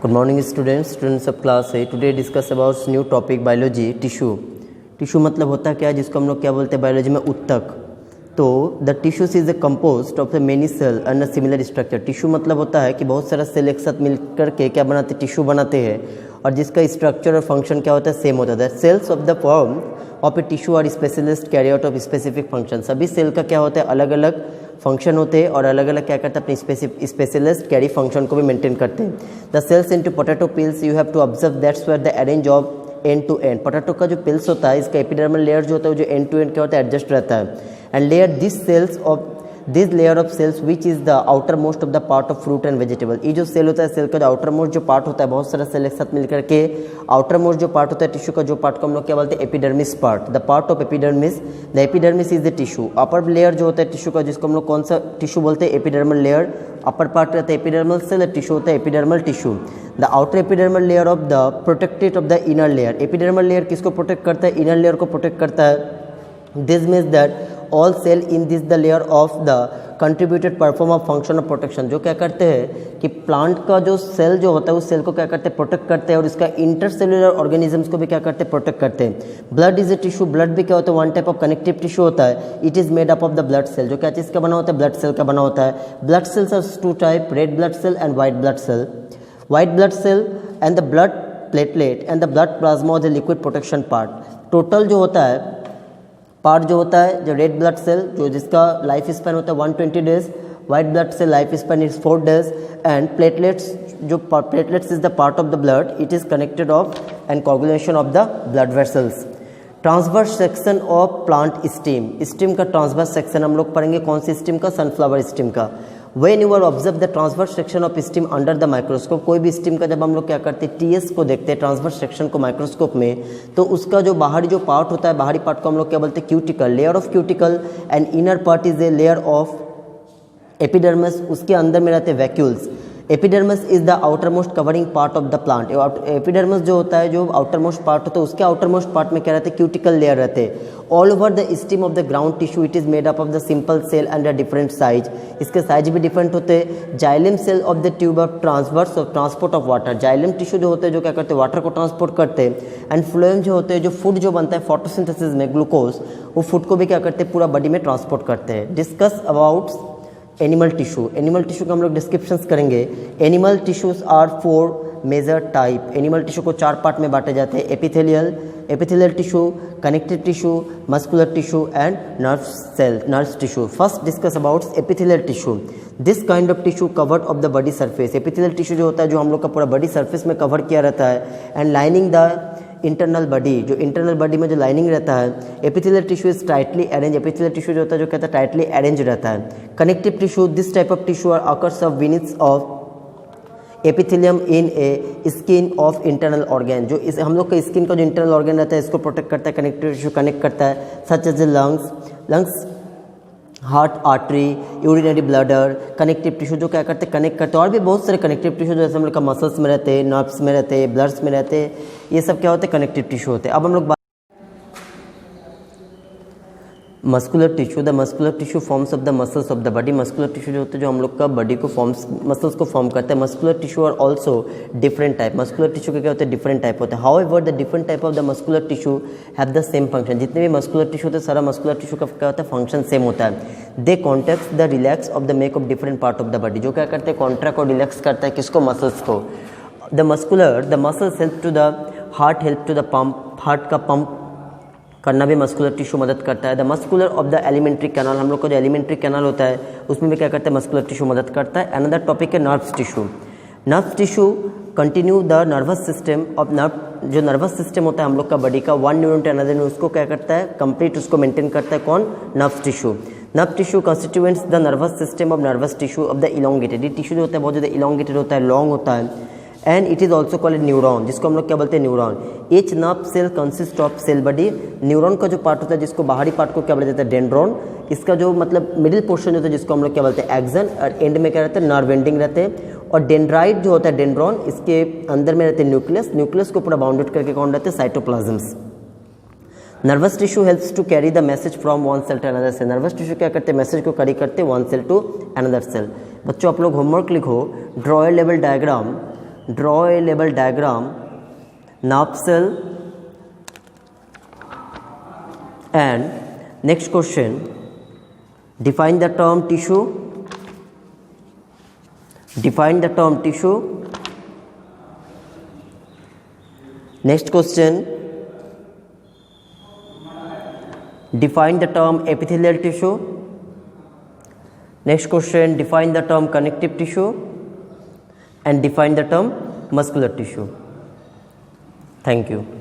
Good morning students of class 8. Today discuss about new topic biology tissue. Tissue मतलब होता क्या है जिसको हम लोग क्या बोलते हैं बायोलॉजी में उत्तक. तो the tissues is a compost of the many cell and a similar structure. Tissue मतलब होता है कि बहुत सारा सेल एक साथ मिल करके क्या बनाते हैं, टिश्यू बनाते हैं, और जिसका स्ट्रक्चर और फंक्शन क्या होता है, सेम होता है. Cells of the form of a tissue are specialist carry out of specific function. सभी सेल का क्या होता है, अलग अलग फंक्शन होते हैं और अलग अलग क्या करते हैं, अपनी स्पेशलिस्ट कैरी फंक्शन को भी मेंटेन करते हैं. The cells into potato peels you have to observe that's where the arrange of end to end. Potato का जो पिल्स होता है, इसका एपिडर्मल लेयर जो होता है, जो एंड टू एंड क्या होता है, एडजस्ट रहता है. And layer this layer of cells which is the outer most of the part of fruit and vegetable. ये जो सेल होता है, सेल का जो आउटर मोस्ट जो पार्ट होता है, बहुत सारा सेल एक साथ मिलकर के आउटर मोस्ट जो पार्ट होता है टिश्यू का, जो पार्ट को हम लोग क्या बोलते हैं, epidermis part. The part of epidermis, the epidermis is the tissue. Upper layer जो होता है टिश्यू का, जिसको हम लोग कौन सा टिश्यू बोलते हैं, एपिडर्मल लेयर. अपर पार्ट रहता है एपिडर्मल सेल, टिश्यू होता है epidermal tissue. The outer epidermal layer of the protected of the inner layer. Epidermal layer किसको प्रोटेक्ट करता है, इनर लेयर को प्रोटेक्ट करता है. This means that all cell in this the layer of the contributed perform of function of protection. जो क्या करते हैं कि प्लांट का जो सेल जो होता है, उस सेल को क्या करते हैं, प्रोटेक्ट करते हैं, और इसका इंटरसेलुलर ऑर्गेनिजम्स को भी क्या करते हैं, प्रोटेक्ट करते हैं. Blood is a tissue. Blood भी क्या होता है, one type of connective tissue होता है. It is made up of the blood cell. जो क्या चीज़ का बना होता है, ब्लड सेल का बना होता है. Blood cells are two type, red blood cell and white blood cell. White blood cell and the blood platelet and the blood plasma the liquid protection part. Total जो होता है पार्ट जो होता है, जो रेड ब्लड सेल जो जिसका life span होता है 120 days, white blood cell life span is 4 days, and platelets जो platelets is the part of the blood, it is connected of and coagulation of the blood vessels. Transverse section of plant stem. Stem का transverse section हम लोग पढ़ेंगे, कौन सी stem का, sunflower stem का. When you are observe the transverse section of stem under the microscope, कोई भी स्टेम का जब हम लोग क्या करते हैं, टीएस को देखते हैं, ट्रांसवर्स सेक्शन को माइक्रोस्कोप में, तो उसका जो बाहरी जो पार्ट होता है, बाहरी पार्ट को हम लोग क्या बोलते हैं, cuticle. Layer of cuticle and inner part is a layer of epidermis. उसके अंदर में रहते हैं vacuoles. Epidermis is the outer most covering part of the plant. Epidermis जो होता है, जो आउटर मोस्ट पार्ट होता है, उसके आउटर मोस्ट पार्ट में क्या रहते हैं, क्यूटिकल लेयर रहते हैं. All over the stem of the ground tissue it is made up of the simple cell and a different size. इसके साइज भी डिफरेंट होते हैं. Xylem cell of the tube of transverse of transport of water. Xylem tissue जो होते हैं, जो क्या करते हैं, वाटर को ट्रांसपोर्ट करते हैं. एंड फ्लोएम जो होते हैं, जो फूड जो बनता है फोटोसिंथेसिस में, ग्लूकोज, वो फूड को भी क्या करते हैं, पूरा बॉडी में ट्रांसपोर्ट करते हैं. Discuss about animal tissue. Animal tissue का हम लोग डिस्क्रिप्शंस करेंगे. Animal tissues are 4 major type. Animal tissue को 4 पार्ट में बांटे जाते हैं. Epithelial tissue, connective tissue, muscular tissue and nerve tissue. First discuss about epithelial tissue. This kind of tissue covered of the body surface. Epithelial tissue जो होता है, जो हम लोग का पूरा बॉडी सरफेस में कवर किया रहता है, and lining the internal body. जो इंटरनल बॉडी में जो लाइनिंग रहता है, epithelial tissue is tightly arrange. Epithelial tissue जो होता है, जो कहता है टाइटली अरेंज रहता है. Connective tissue, this type of tissue are occurs of beneath of epithelium in a skin of internal organ. जो इस हम लोग का स्किन का जो इंटरनल ऑर्गन रहता है, इसको प्रोटेक्ट करता है. कनेक्टिव टिश्यू कनेक्ट करता है, such as lungs, heart, artery, urinary bladder. Connective tissue जो क्या करते हैं, कनेक्ट करते हैं. और भी बहुत सारे कनेक्टिव टिश्यू जैसे हम लोग का मसल्स में रहते हैं, नर्व्स में रहते हैं, ब्लड्स में रहते हैं. ये सब क्या होते हैं, कनेक्टिव टिश्यू होते हैं. अब हम लोग muscular tissue. The muscular tissue forms of the muscles of the body. Muscular tissue जो होते हैं, जो हम लोग का बॉडी को मसल्स को फॉर्म करते हैं. Muscular tissue are also different type. Muscular tissue के क्या होते हैं, डिफरेंट टाइप होते हैं. However the different type of the muscular tissue have the same function. जितने भी मस्कुलर टिश्यू होते हैं, सारा मस्कुलर टिश्यू का क्या होता है, फंक्शन सेम होता है. They contract the relax of the make of different part of the body. जो क्या करते हैं, कॉन्ट्रैक्ट और रिलैक्स करता है, किसको, मसल्स को. The muscles help to the heart, help to the pump. Heart का पंप करना भी मस्कुलर टिश्यू मदद करता है. The muscular of the alimentary canal. हम लोग का जो एलिमेंट्री कैनाल होता है, उसमें भी क्या करता है, मस्कुलर टिश्यू मदद करता है. अनदर टॉपिक है nerve tissue. Nerve tissue continue the nervous system of nerve. जो नर्वस सिस्टम होता है हम लोग का बॉडी का, one neuron to another neuron, उसको क्या करता है, कंप्लीट उसको मेंटेन करता है. कौन, nerve tissue. Nerve tissue constituents the nervous system of nervous tissue of the elongated. ये टिश्यू जो होता है, बहुत ज़्यादा इलोंगेटेड होता है, लॉन्ग होता है. And it is also called neuron, जिसको हम लोग क्या बोलते हैं, neuron. Each nerve cell consist of cell body. Neuron का जो पार्ट होता है, जिसको बाहरी पार्ट को क्या बोलते हैं, डेंड्रॉन. इसका जो मतलब मिडिल पोर्शन होता है, जिसको हम लोग क्या बोलते हैं, एक्सन. और एंड में क्या रहता है, नर्व एंडिंग रहते हैं. और डेंड्राइट जो होता है, डेंड्रॉन, इसके अंदर में रहते हैं न्यूक्लियस. न्यूक्लियस को पूरा बाउंडेड करके कौन रहते हैं, cytoplasms. Nervous tissue helps to carry the message from one cell to another cell. Nervous tissue क्या करते हैं, मैसेज को कैरी करते हैं one cell to another cell. बच्चों आप लोग होमवर्क लिखो, ड्रॉ ए लेवल diagram draw a label diagram, nerve cell, and next question, define the term tissue. Define the term tissue. Next question, define the term epithelial tissue. Next question, define the term connective tissue and define the term muscular tissue. Thank you.